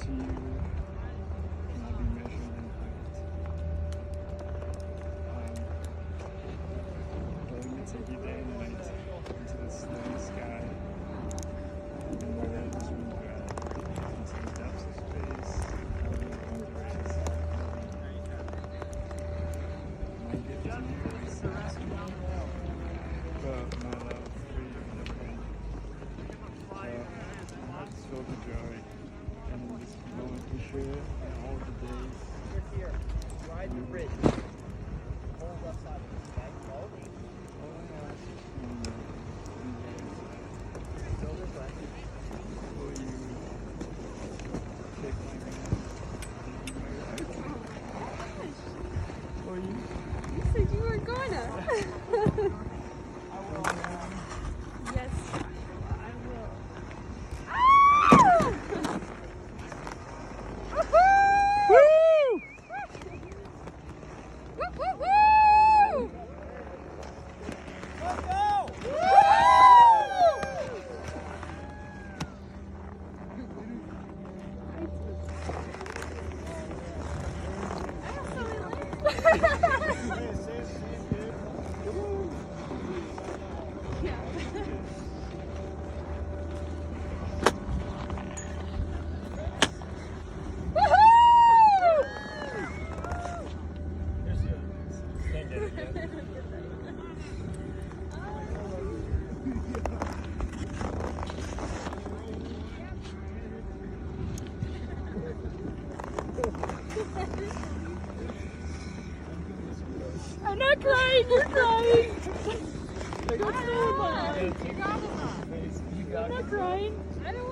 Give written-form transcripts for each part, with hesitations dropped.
to you cannot be measured in height. But let me take you day and night into the snowy sky. And where that is when you're into the depths of space. And the rays. My gift to you is this moment. But my love for you and the friend. My heart is filled with joy. And in this moment we share and all the days. You're here. Ride the bridge. Whole left side of this guy. Slowly. Still this way. Will you take my hand and be my wife? Will you? You said you were gonna. Yes, I will. Ah! Woo! Woo, woo, woo! Let's go! I'm not crying, you're crying. I'm not crying.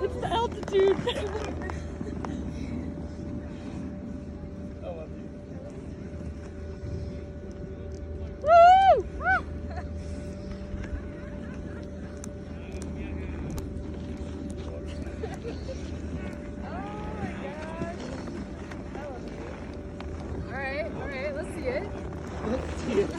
It's the altitude. I love you. Woo! All right, let's see it. Let's see it.